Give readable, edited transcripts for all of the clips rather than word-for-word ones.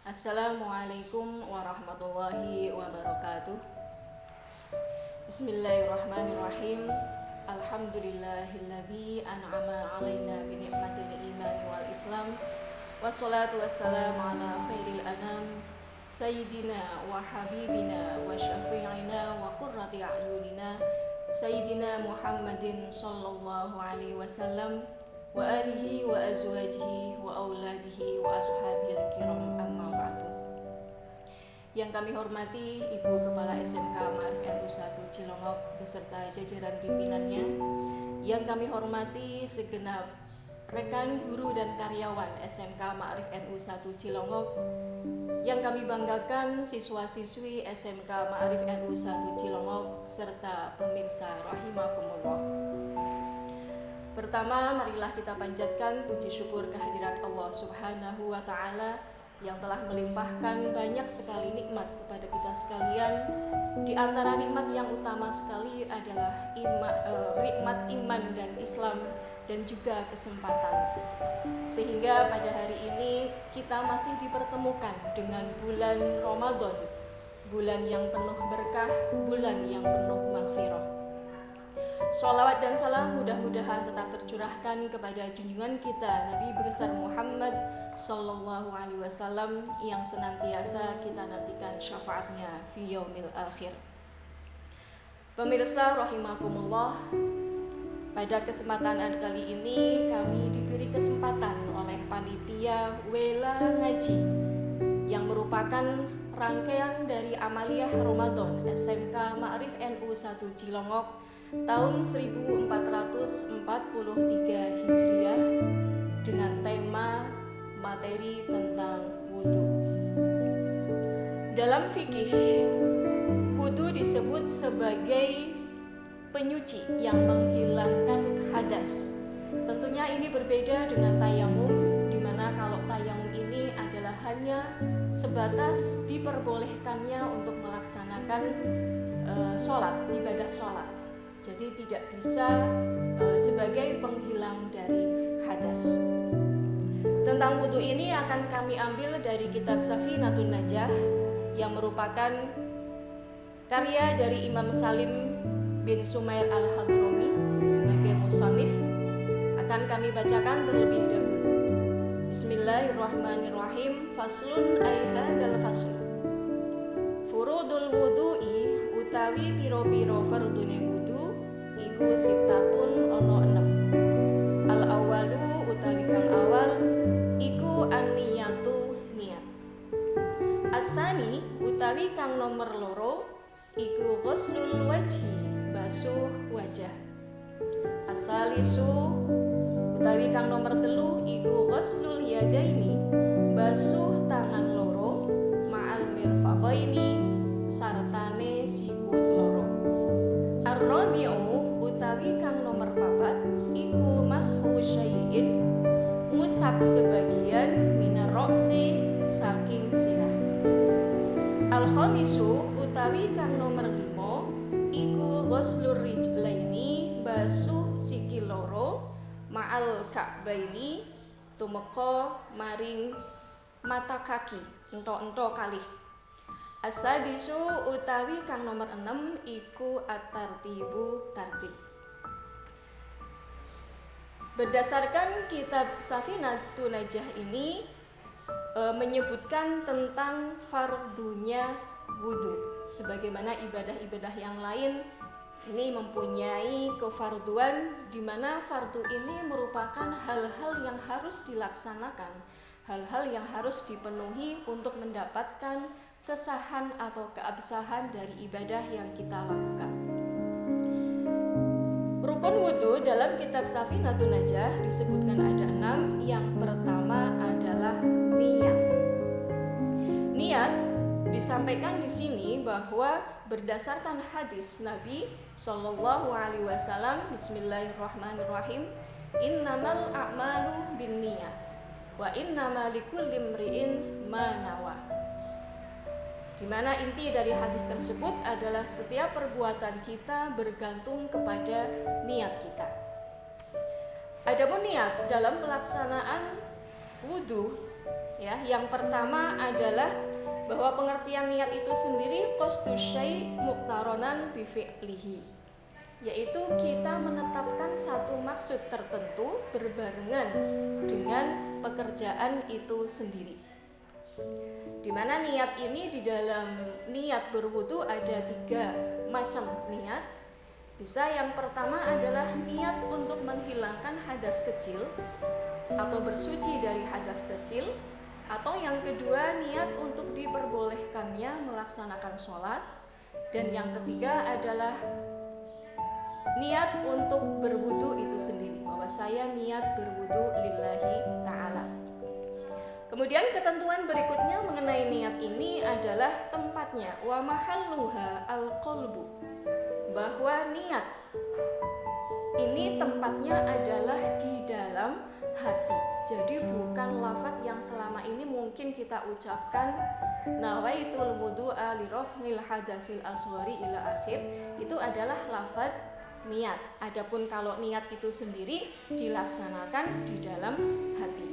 Assalamualaikum warahmatullahi wabarakatuh. Bismillahirrahmanirrahim. Alhamdulillahilladzi an'ama alaina bi ni'matil imani wal islam. Wassalatu wassalamu ala khairil anam sayyidina wa habibina wa syafi'ina wa qurrati a'yunina sayyidina Muhammadin sallallahu alaihi wasallam wa alihi wa azwajihi wa auladihi wa ashabil kiram, amma ba'du. Yang kami hormati Ibu Kepala SMK Ma'arif NU 1 Cilongok beserta jajaran pimpinannya. Yang kami hormati segenap rekan guru dan karyawan SMK Ma'arif NU 1 Cilongok. Yang kami banggakan siswa-siswi SMK Ma'arif NU 1 Cilongok serta pemirsa rahimakumullah. Pertama, marilah kita panjatkan puji syukur kehadirat Allah Subhanahu wa Ta'ala yang telah melimpahkan banyak sekali nikmat kepada kita sekalian. Di antara nikmat yang utama sekali adalah nikmat iman dan Islam dan juga kesempatan. Sehingga pada hari ini kita masih dipertemukan dengan bulan Ramadan, bulan yang penuh berkah, bulan yang penuh maghfirah. Sholawat dan salam mudah-mudahan tetap tercurahkan kepada junjungan kita Nabi besar Muhammad Sallallahu Alaihi Wasallam yang senantiasa kita nantikan syafaatnya fi yaumil akhir. Pemirsa rahimakumullah, pada kesempatan kali ini kami diberi kesempatan oleh panitia Wela Ngaji yang merupakan rangkaian dari Amaliyah Ramadan SMK Ma'arif NU 1 Cilongok tahun 1443 Hijriah dengan tema materi tentang wudhu. Dalam fikih, wudhu disebut sebagai penyuci yang menghilangkan hadas. Tentunya ini berbeda dengan tayamum, di mana kalau tayamum ini adalah hanya sebatas diperbolehkannya untuk melaksanakan ibadah sholat. Jadi tidak bisa sebagai penghilang dari hadas. Tentang wudhu ini akan kami ambil dari kitab Safinatun Najah yang merupakan karya dari Imam Salim bin Sumair al-Hadrami sebagai musannif. Akan kami bacakan terlebih dahulu. Bismillahirrahmanirrahim. Faslun aihadal fasl. Furudul wudu'i utawi piro-piro fardune wudu iku sitatun ono 6. Al awalu utawi kang awal iku an-niyatu niat. Asani utawi kang nomor loro iku ghuslul wajhi basuh wajah. Asalisu utawi kang nomor telu iku ghuslul yadaini basuh tangan loro ma'al mirfaqaini sartane sikut loro. Ar-rabi'u utawi kang nomor 4 iku mashu syai'in ngusap sebagian minar roksi saking sirah. Al-khamisu utawi kang nomor 5 iku ghuslur rijlaini basuh sikil loro ma'al ka'baini tumeka maring mata kaki entok-entok kalih. As-sadisu utawi kang nomor 6 iku at-tartibu tartib. Berdasarkan kitab Safinatun Najah ini menyebutkan tentang fardunya wudhu. Sebagaimana ibadah-ibadah yang lain ini mempunyai kefarduan, di mana fardu ini merupakan hal-hal yang harus dilaksanakan, hal-hal yang harus dipenuhi untuk mendapatkan kesahan atau keabsahan dari ibadah yang kita lakukan. Rukun wudhu dalam kitab Safinatun Najah disebutkan ada 6. Yang pertama adalah niat. Niat disampaikan di sini bahwa berdasarkan hadis Nabi Shallallahu Alaihi Wasallam, Bismillahirrahmanirrahim, innamal a'malu binniyat wa innamal likulli imri'in ma nawa. Di mana inti dari hadis tersebut adalah setiap perbuatan kita bergantung kepada niat kita. Adapun niat dalam pelaksanaan wudhu Ya, yang pertama adalah bahwa pengertian niat itu sendiri qasdu syai' muqtaronan bi fi'lihi, yaitu kita menetapkan satu maksud tertentu berbarengan dengan pekerjaan itu sendiri. Di mana niat ini, di dalam niat berwudu ada 3 macam niat. Bisa yang pertama adalah niat untuk menghilangkan hadas kecil atau bersuci dari hadas kecil, atau yang kedua niat untuk diperbolehkannya melaksanakan sholat, dan yang ketiga adalah niat untuk berwudu itu sendiri, bahwa saya niat berwudu lillahi ta'ala. Kemudian ketentuan berikutnya mengenai niat ini adalah tempatnya, wa mahalluha al-qalbu, bahwa niat ini tempatnya adalah di dalam hati. Jadi bukan lafaz yang selama ini mungkin kita ucapkan nawaitul wudu'a li raf'il hadasil asghari ila akhir, itu adalah lafaz niat. Adapun kalau niat itu sendiri dilaksanakan di dalam hati.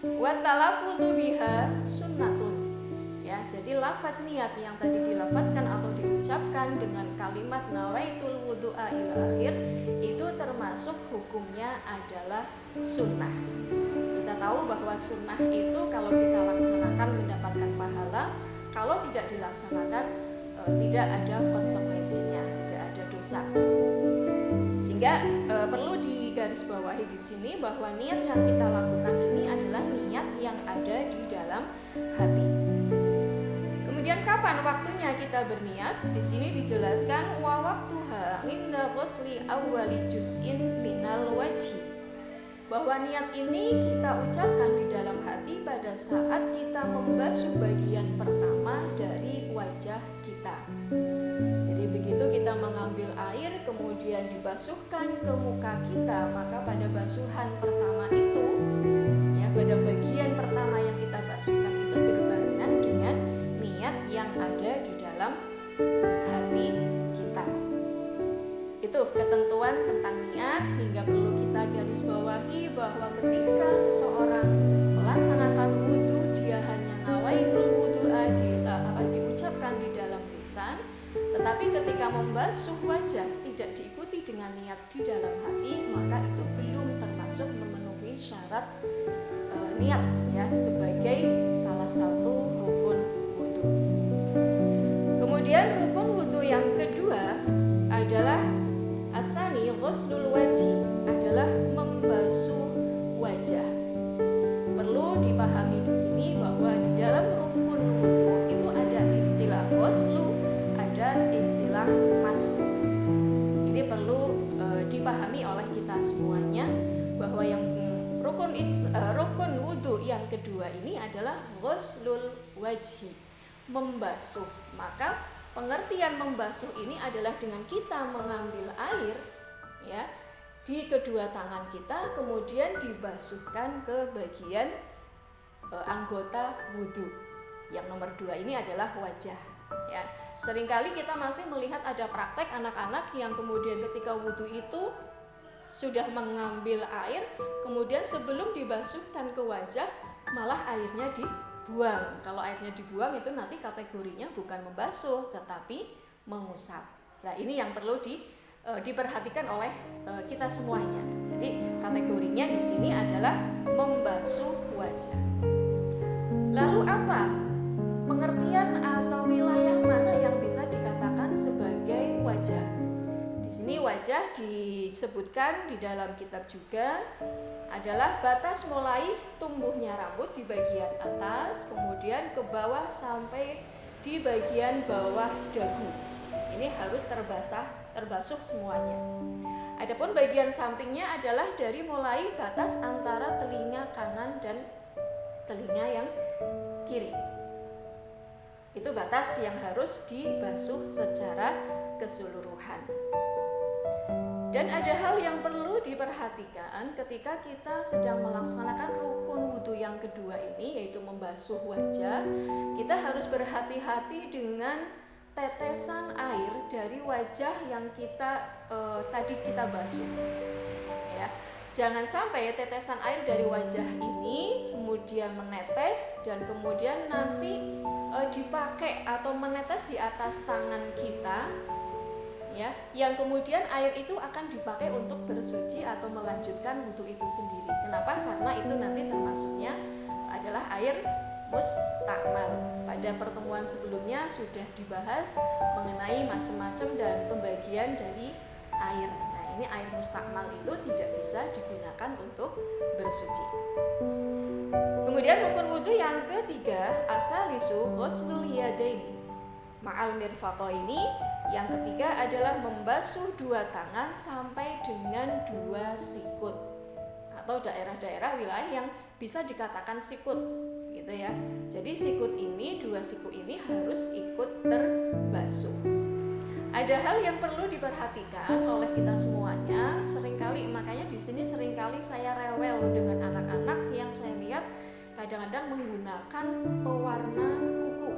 Wa talaffuzu biha sunnatun. Ya, jadi lafaz niat yang tadi dilafadzkan atau diucapkan dengan kalimat nawaitul wudu'a ila akhir itu termasuk hukumnya adalah sunnah. Kita tahu bahwa sunnah itu kalau kita laksanakan mendapatkan pahala, kalau tidak dilaksanakan tidak ada konsekuensinya, tidak ada dosa. Sehingga perlu digarisbawahi di sini bahwa niat yang kita lakukan ini adalah niat yang ada di dalam hati. Kemudian kapan waktunya kita berniat? Di sini dijelaskan wa waqtuha inda ghusli awwali juz'in minal wajhi, bahwa niat ini kita ucapkan di dalam hati pada saat kita membasuh bagian pertama dari wajah kita. Jadi begitu kita mengambil air kemudian dibasuhkan ke muka kita, maka pada basuhan pertama itu, ya, pada bagian pertama yang kita basuhkan itu berbarengan dengan niat yang ada di dalam hati kita. Itu ketentuan tentang niat, sehingga perlu kita garis bawahi bahwa ketika seseorang melaksanakan wudu, dia hanya nawaitul wudu'a diucapkan di dalam lisan, tetapi ketika membasuh wajah tidak diikuti dengan niat di dalam hati, maka itu belum termasuk memenuhi syarat niat, ya, sebagai salah satu rukun wudu. Kemudian rukun wudu yang kedua adalah asani ghuslul wajhi, adalah membasuh wajah. Perlu dipahami di sini bahwa di dalam rukun wudu itu ada istilah ghuslu, ada istilah mashu. Ini perlu dipahami oleh kita semuanya bahwa yang rukun wudu yang kedua ini adalah ghuslul wajhi, membasuh. Maka pengertian membasuh ini adalah dengan kita mengambil air, ya, di kedua tangan kita, kemudian dibasuhkan ke bagian anggota wudu. Yang nomor 2 ini adalah wajah, ya. Seringkali kita masih melihat ada praktek anak-anak yang kemudian ketika wudu itu sudah mengambil air, kemudian sebelum dibasuhkan ke wajah malah airnya dibuang. Kalau airnya dibuang itu nanti kategorinya bukan membasuh tetapi mengusap. Nah, ini yang perlu diperhatikan oleh kita semuanya. Jadi kategorinya di sini adalah membasuh wajah. Lalu apa pengertian atau wilayah mana yang bisa dikatakan sebagai wajah? Di sini wajah disebutkan di dalam kitab juga adalah batas mulai tumbuhnya rambut di bagian atas, kemudian ke bawah sampai di bagian bawah dagu. Ini harus terbasuh semuanya. Adapun bagian sampingnya adalah dari mulai batas antara telinga kanan dan telinga yang kiri. Itu batas yang harus dibasuh secara keseluruhan. Dan ada hal yang perlu diperhatikan ketika kita sedang melaksanakan rukun wudu yang kedua ini, yaitu membasuh wajah. Kita harus berhati-hati dengan tetesan air dari wajah yang tadi kita basuh, ya. Jangan sampai tetesan air dari wajah ini kemudian menetes dan kemudian nanti dipakai atau menetes di atas tangan kita, ya, yang kemudian air itu akan dipakai untuk bersuci atau melanjutkan wudhu itu sendiri. Kenapa? Karena itu nanti termasuknya adalah air mustakmal. Pada pertemuan sebelumnya sudah dibahas mengenai macam-macam dan pembagian dari air. Nah, ini air mustakmal itu tidak bisa digunakan untuk bersuci. Kemudian rukun wudhu yang ketiga, asalisu ghuslul yadaini ma'al mirfaqaini. Yang ketiga adalah membasuh dua tangan sampai dengan dua sikut, atau daerah-daerah wilayah yang bisa dikatakan sikut, gitu ya. Jadi sikut ini, dua sikut ini harus ikut terbasuh. Ada hal yang perlu diperhatikan oleh kita semuanya. Seringkali, makanya di sini seringkali saya rewel dengan anak-anak yang saya lihat kadang-kadang menggunakan pewarna kuku,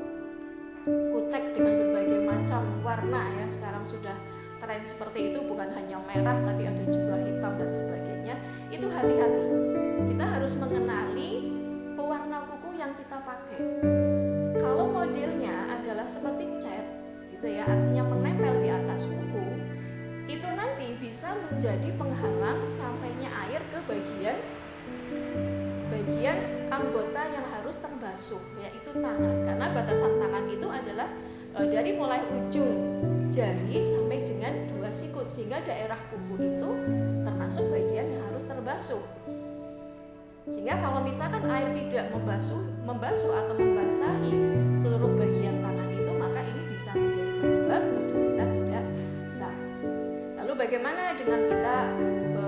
kutek dengan berbagai macam warna, ya. Sekarang sudah tren seperti itu, bukan hanya merah tapi ada juga hitam dan sebagainya. Itu hati-hati. Kita harus mengenali pewarna kuku yang kita pakai. Kalau modelnya adalah seperti cat, gitu ya, artinya menempel di atas kuku, itu nanti bisa menjadi penghalang sampainya air ke bagian anggota yang harus terbasuh, yaitu tangan. Karena batasan tangan itu adalah dari mulai ujung jari sampai dengan dua sikut, sehingga daerah kuku itu termasuk bagian yang harus terbasuh. Sehingga kalau misalkan air tidak membasuh atau membasahi seluruh bagian tangan itu, maka ini bisa menjadi penyebab wudhu kita tidak sah. Lalu bagaimana dengan kita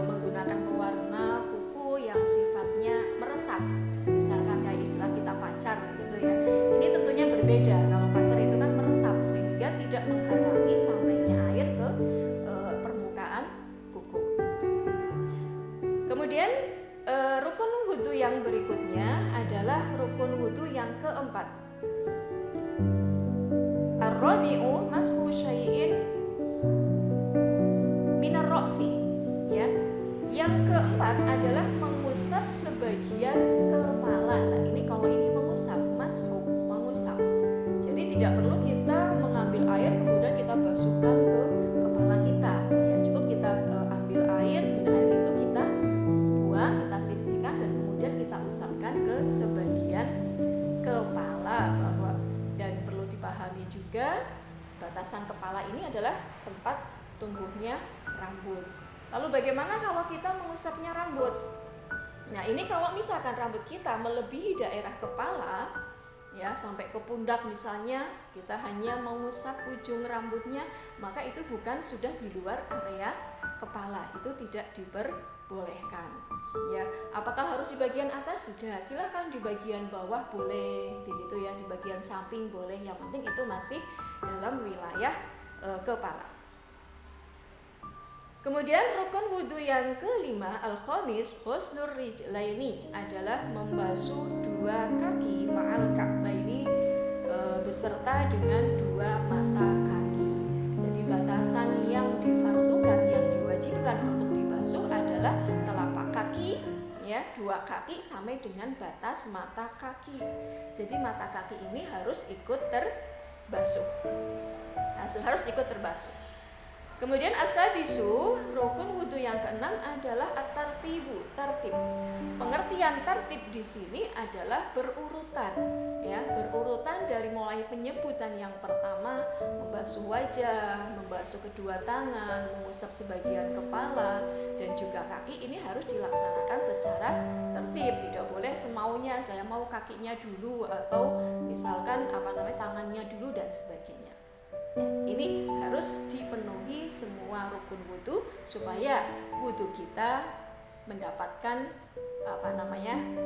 menggunakan pewarna kuku yang sifatnya meresap? Misalkan kayak istilah kita pacar, gitu ya. Ini tentunya berbeda. Kalau pasar itu kan meresap sehingga tidak menghalangi sampainya air ke permukaan kuku. Kemudian rukun wudhu yang berikutnya adalah rukun wudhu yang keempat. Ar-rabi'u mashu syai'in minar ra'si, ya. Yang keempat adalah mengusap sebagian kepala. Nah, ini kalau ini mengusap, mashu, mengusap. Jadi tidak perlu kita mengambil air kemudian kita basuhkan ke kepala kita, ya. Cukup kita ambil air, kemudian air itu kita buang, kita sisihkan dan kemudian kita usapkan ke sebagian kepala. Dan perlu dipahami juga batasan kepala ini adalah tempat tumbuhnya rambut. Lalu bagaimana kalau kita mengusapnya rambut? Nah, ini kalau misalkan rambut kita melebihi daerah kepala, ya, sampai ke pundak misalnya, kita hanya mengusap ujung rambutnya, maka itu sudah di luar area kepala, itu tidak diperbolehkan, ya. Apakah harus di bagian atas? Tidak, silahkan di bagian bawah boleh, begitu ya, di bagian samping boleh, yang penting itu masih dalam wilayah kepala. Kemudian rukun wudhu yang kelima, al-khamis ghuslur rijlaini, adalah membasuh dua kaki ma'al ka'baini, beserta dengan dua mata kaki. Jadi batasan yang difardukan, yang diwajibkan untuk dibasuh adalah telapak kaki, ya, dua kaki sampai dengan batas mata kaki. Jadi mata kaki ini harus ikut terbasuh. Harus ikut terbasuh. Kemudian asadisu, rukun wudhu yang keenam adalah at-tartibu, tertib. Pengertian tertib di sini adalah berurutan, ya, berurutan dari mulai penyebutan yang pertama, membasuh wajah, membasuh kedua tangan, mengusap sebagian kepala dan juga kaki. Ini harus dilaksanakan secara tertib. Tidak boleh semaunya, saya mau kakinya dulu atau misalkan tangannya dulu dan sebagainya. Ya, ini harus dipenuhi semua rukun wudhu supaya wudhu kita mendapatkan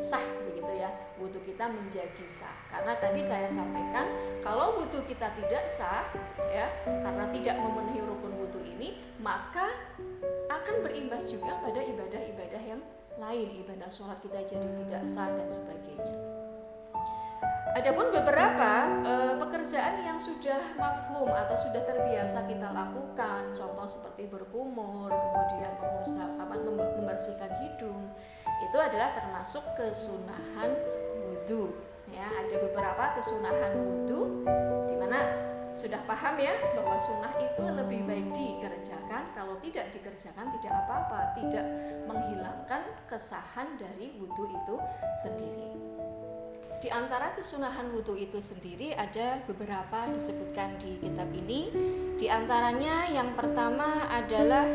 sah, begitu ya. Wudhu kita menjadi sah. Karena tadi saya sampaikan kalau wudhu kita tidak sah, ya, karena tidak memenuhi rukun wudhu ini, maka akan berimbas juga pada ibadah-ibadah yang lain. Ibadah sholat kita jadi tidak sah dan sebagainya. Adapun beberapa pekerjaan yang sudah mafhum atau sudah terbiasa kita lakukan, contoh seperti berkumur, kemudian mengusap, membersihkan hidung, itu adalah termasuk kesunahan wudhu. Ya, ada beberapa kesunahan wudhu di mana sudah paham ya bahwa sunnah itu lebih baik dikerjakan. Kalau tidak dikerjakan tidak apa-apa, tidak menghilangkan kesahan dari wudhu itu sendiri. Di antara kesunahan wudhu itu sendiri ada beberapa disebutkan di kitab ini. Di antaranya yang pertama adalah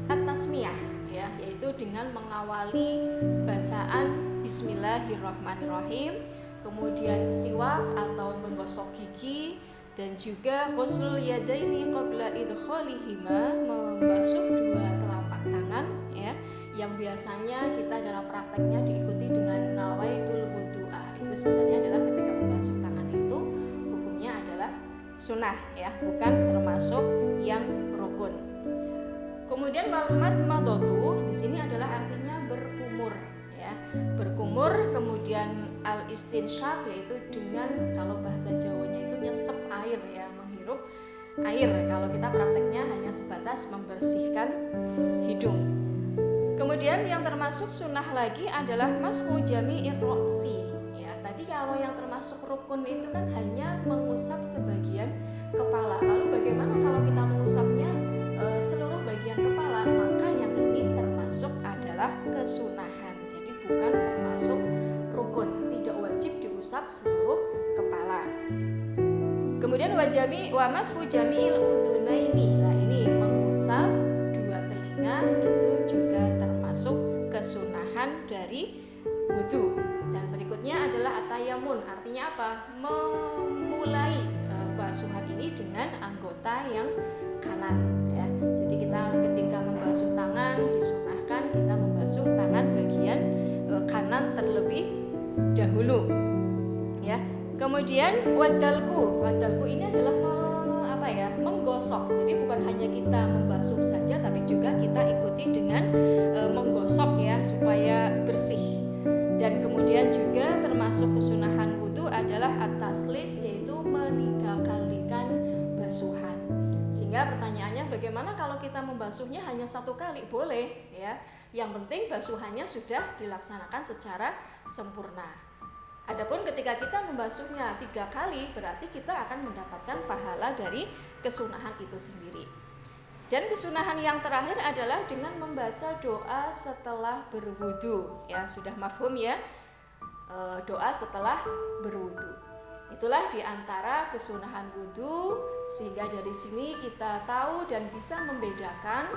at-tasmiyah, ya, yaitu dengan mengawali bacaan Bismillahirrahmanirrahim, kemudian siwak atau menggosok gigi, dan juga ghuslul yadaini qabla idkhalihima, membasuh dua telapak tangan, ya, yang biasanya kita dalam prakteknya diikuti dengan nawaitul wudu'a. Itu sebenarnya adalah ketika membasuh tangan itu hukumnya adalah sunnah, ya, bukan termasuk yang rukun. Kemudian wal madmadatu di sini adalah artinya berkumur, ya. Berkumur, kemudian al istinsyaq yaitu dengan, kalau bahasa Jawanya itu nyesep air, ya, menghirup air. Kalau kita prakteknya hanya sebatas membersihkan hidung. Kemudian yang termasuk sunnah lagi adalah mashu jami'ir ra'si. Ya, tadi kalau yang termasuk rukun itu kan hanya mengusap sebagian kepala. Lalu bagaimana kalau kita mengusapnya seluruh bagian kepala? Maka yang ini termasuk adalah kesunahan. Jadi bukan termasuk rukun, tidak wajib diusap seluruh kepala. Kemudian wa mashu jami'il udhunaini. Nah, ini mengusap dua telinga itu juga termasuk kesunahan dari wudu. Dan berikutnya adalah atayamun. Artinya apa? Memulai basuhan ini dengan anggota yang kanan, ya. Jadi kita ketika membasuh tangan disunahkan kita membasuh tangan bagian kanan terlebih dahulu, ya. Kemudian wadalku ini adalah menggosok. Jadi bukan hanya kita membasuh saja, tapi juga kita ikuti dengan menggosok, ya, supaya bersih. Dan kemudian juga termasuk kesunahan wudu adalah at-taslis, yaitu meninggalkan basuhan. Sehingga pertanyaannya, bagaimana kalau kita membasuhnya hanya satu kali? Boleh, ya. Yang penting basuhannya sudah dilaksanakan secara sempurna. Adapun ketika kita membasuhnya 3 kali, berarti kita akan mendapatkan pahala dari kesunahan itu sendiri. Dan kesunahan yang terakhir adalah dengan membaca doa setelah berwudu, ya, sudah mafhum, ya, doa setelah berwudu. Itulah diantara kesunahan wudu, sehingga dari sini kita tahu dan bisa membedakan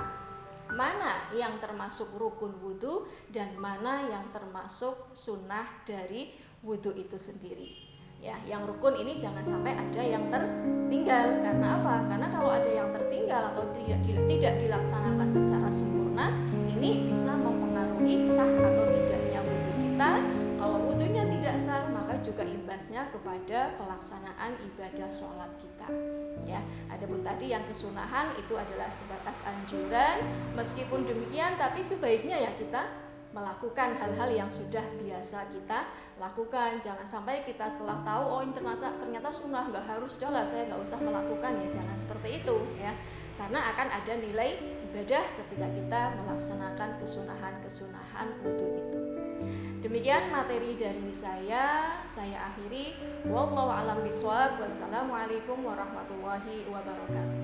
mana yang termasuk rukun wudu dan mana yang termasuk sunnah dari wudu itu sendiri. Ya, yang rukun ini jangan sampai ada yang tertinggal. Karena apa? Karena kalau ada yang tertinggal atau tidak dilaksanakan secara sempurna, ini bisa mempengaruhi sah atau tidaknya wudu kita. Kalau wudunya tidak sah, maka juga imbasnya kepada pelaksanaan ibadah sholat kita. Ya, adapun tadi yang kesunahan itu adalah sebatas anjuran. Meskipun demikian, tapi sebaiknya ya kita melakukan hal-hal yang sudah biasa kita lakukan. Jangan sampai kita setelah tahu, oh ini ternyata sunnah, nggak harus, udahlah saya nggak usah melakukan, ya jangan seperti itu, ya. Karena akan ada nilai ibadah ketika kita melaksanakan kesunahan wudu itu. Demikian materi dari saya akhiri. Wallahu a'lam bishawab. Wassalamualaikum warahmatullahi wabarakatuh.